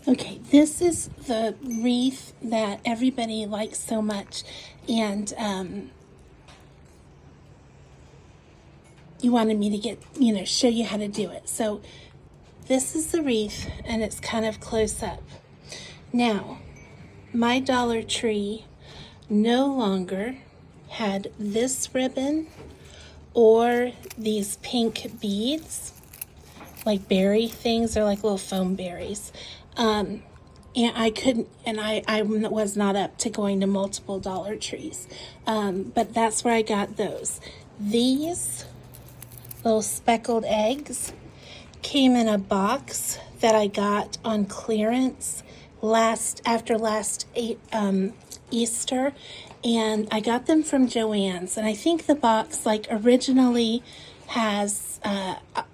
Okay, this is the wreath that everybody likes so much, and you wanted me to show you how to do it. So this is the wreath, and it's kind of close up. Now, my Dollar Tree no longer had this ribbon or these pink beads, like berry things, or like little foam berries. And I couldn't, and I was not up to going to multiple Dollar Trees. But that's where I got those. These little speckled eggs came in a box that I got on clearance after last Easter, and I got them from Joann's, and I think the box like originally has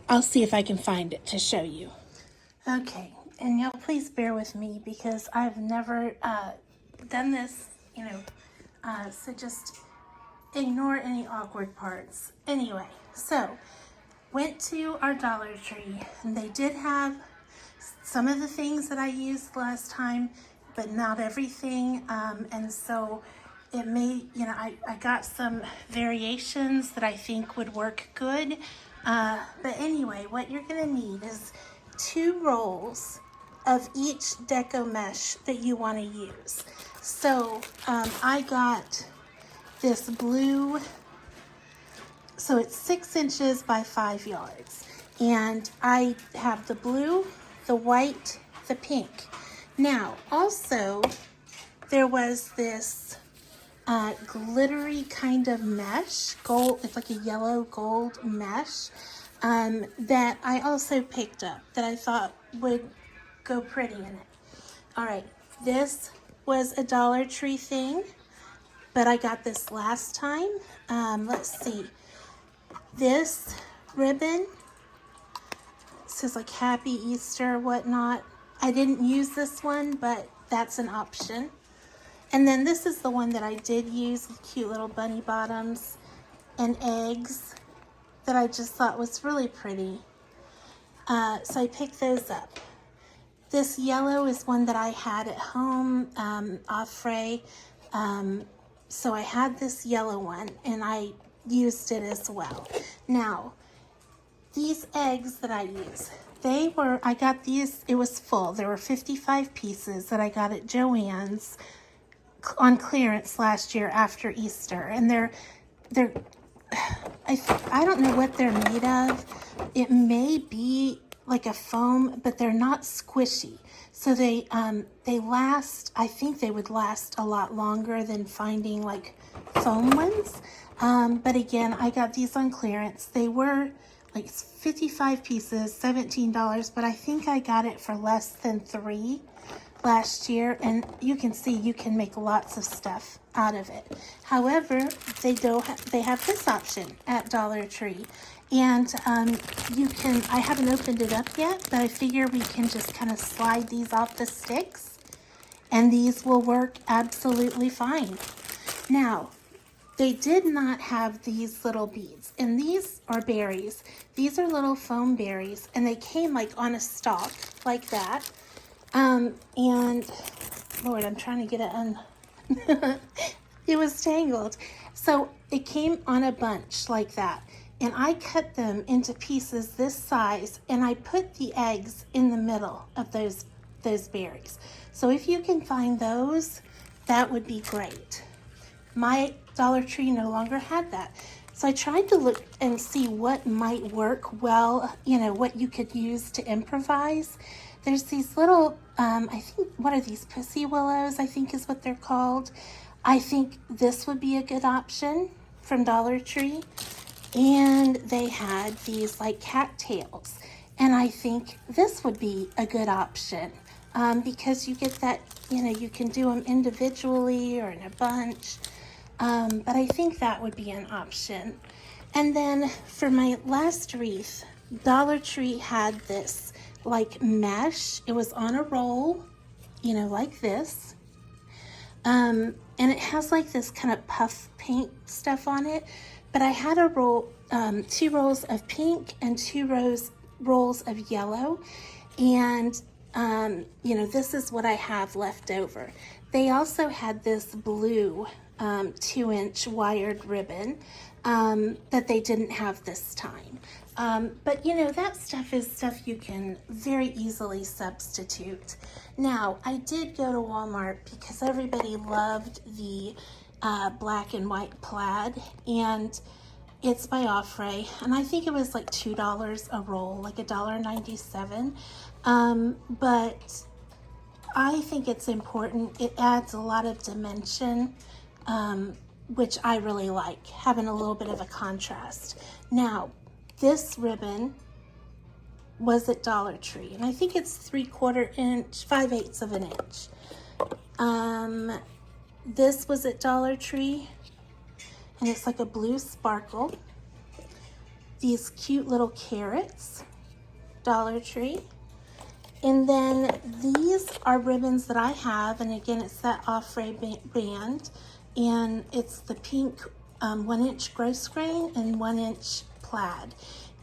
I'll see if I can find it to show you. Okay, and y'all please bear with me because I've never done this, so just ignore any awkward parts. Anyway, so went to our Dollar Tree, and they did have some of the things that I used last time, but not everything. And so it may, I got some variations that I think would work good. But anyway, what you're gonna need is 2 rolls of each Deco mesh that you wanna use. So I got this blue, so it's 6 inches by 5 yards. And I have the blue, the white, the pink. Now, also, there was this glittery kind of mesh, gold, it's like a yellow gold mesh, that I also picked up that I thought would go pretty in it. All right, this was a Dollar Tree thing, but I got this last time. Let's see. This ribbon says like Happy Easter, whatnot. I didn't use this one, but that's an option. And then this is the one that I did use with cute little bunny bottoms and eggs that I just thought was really pretty. So I picked those up. This yellow is one that I had at home off Frey. So I had this yellow one, and I used it as well. Now, these eggs that I use, I got these, it was full. There were 55 pieces that I got at Joann's on clearance last year after Easter. And I don't know what they're made of. It may be like a foam, but they're not squishy. So they last, I think they would last a lot longer than finding like foam ones. But again, I got these on clearance. They were like 55 pieces, $17, but I think I got it for less than 3 last year, and you can see you can make lots of stuff out of it. However, they have this option at Dollar Tree, and I haven't opened it up yet, but I figure we can just kind of slide these off the sticks, and these will work absolutely fine. Now, they did not have these little beads, and these are berries. These are little foam berries, and they came like on a stalk like that. And Lord, I'm trying to get it it was tangled. So it came on a bunch like that, and I cut them into pieces this size, and I put the eggs in the middle of those berries. So if you can find those, that would be great. My Dollar Tree no longer had that. So I tried to look and see what might work well, what you could use to improvise. There's these little, I think, what are these? Pussy willows, I think is what they're called. I think this would be a good option from Dollar Tree. And they had these like cattails. And I think this would be a good option because you get that, you can do them individually or in a bunch. But I think that would be an option. And then for my last wreath, Dollar Tree had this like mesh. It was on a roll, like this. And it has like this kind of puff paint stuff on it. But I had a roll, 2 rolls of pink and 2 rolls of yellow. And you know, this is what I have left over. They also had this blue 2-inch wired ribbon that they didn't have this time. But you know, that stuff is stuff you can very easily substitute. Now, I did go to Walmart because everybody loved the black and white plaid, and it's by Offray, and I think it was like $2 a roll, like $1.97. But I think it's important. It adds a lot of dimension, which I really like, having a little bit of a contrast. Now, this ribbon was at Dollar Tree, and I think it's 3/4 inch, 5/8 of an inch. This was at Dollar Tree, and it's like a blue sparkle. These cute little carrots, Dollar Tree. And then these are ribbons that I have, and again, it's that Offray band, and it's the pink 1-inch gross grain and 1-inch plaid.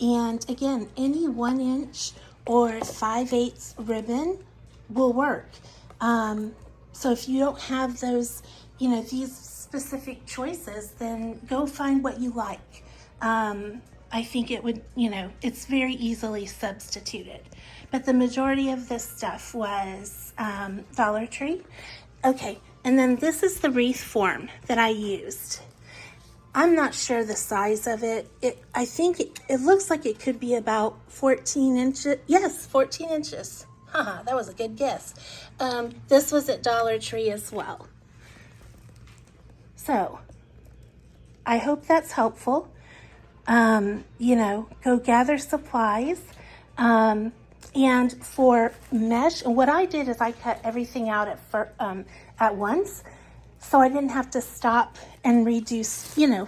And again, any 1-inch or 5/8 ribbon will work. So if you don't have those, you know, these specific choices, then go find what you like. I think it would, you know, it's very easily substituted. But the majority of this stuff was Dollar Tree. Okay, and then this is the wreath form that I used. I'm not sure the size of it. I think it looks like it could be about 14 inches. Yes, 14 inches. Haha, that was a good guess. This was at Dollar Tree as well. So, I hope that's helpful. You know, go gather supplies. And for mesh, what I did is I cut everything out at once, so I didn't have to stop and reduce, you know,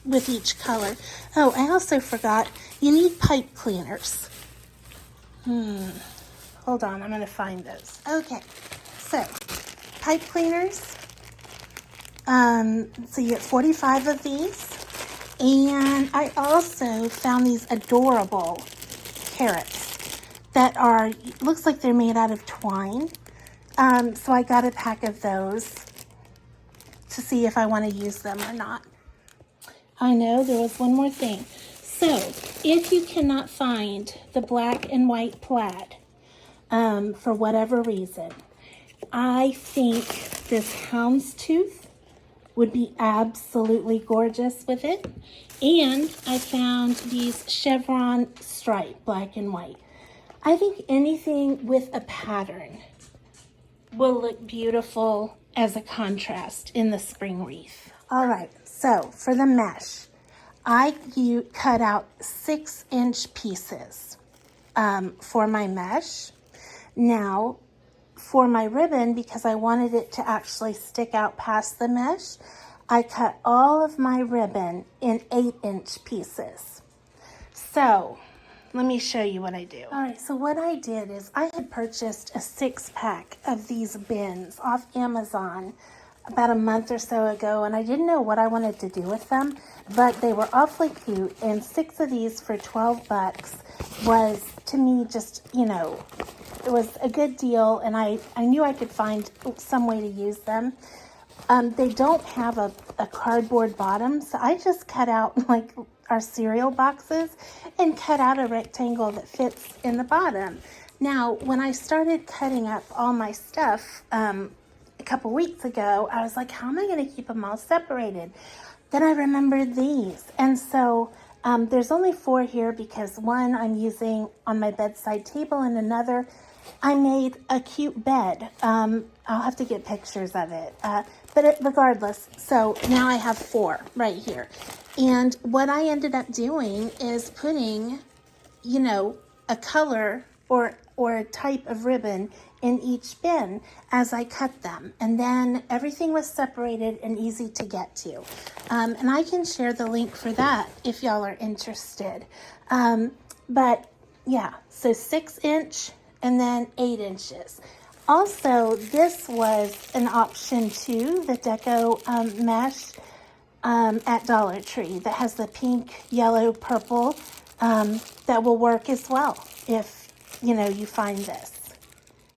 with each color. Oh, I also forgot, you need pipe cleaners. Hold on, I'm going to find those. Okay, so pipe cleaners. So you get 45 of these. And I also found these adorable carrots that are, looks like they're made out of twine. So I got a pack of those to see if I want to use them or not. I know there was one more thing. So if you cannot find the black and white plaid for whatever reason, I think this houndstooth would be absolutely gorgeous with it. And I found these chevron stripe, black and white. I think anything with a pattern will look beautiful as a contrast in the spring wreath. All right, so for the mesh, I cut out 6-inch pieces for my mesh. Now, for my ribbon, because I wanted it to actually stick out past the mesh, I cut all of my ribbon in 8-inch pieces. So, let me show you what I do. All right, so what I did is I had purchased a 6-pack of these bins off Amazon about a month or so ago, and I didn't know what I wanted to do with them, but they were awfully cute, and 6 of these for $12 was, to me, just, you know, it was a good deal, and I knew I could find some way to use them. They don't have a cardboard bottom, so I just cut out like our cereal boxes and cut out a rectangle that fits in the bottom. Now, when I started cutting up all my stuff a couple weeks ago, I was like, how am I going to keep them all separated? Then I remembered these, and so there's only 4 here because one I'm using on my bedside table, and another I made a cute bed. I'll have to get pictures of it. But regardless, so now I have 4 right here. And what I ended up doing is putting, you know, a color or a type of ribbon in each bin as I cut them. And then everything was separated and easy to get to. And I can share the link for that if y'all are interested. But yeah, so 6-inch and then 8 inches. Also, this was an option too, the Deco mesh at Dollar Tree that has the pink, yellow, purple that will work as well if, you know, you find this.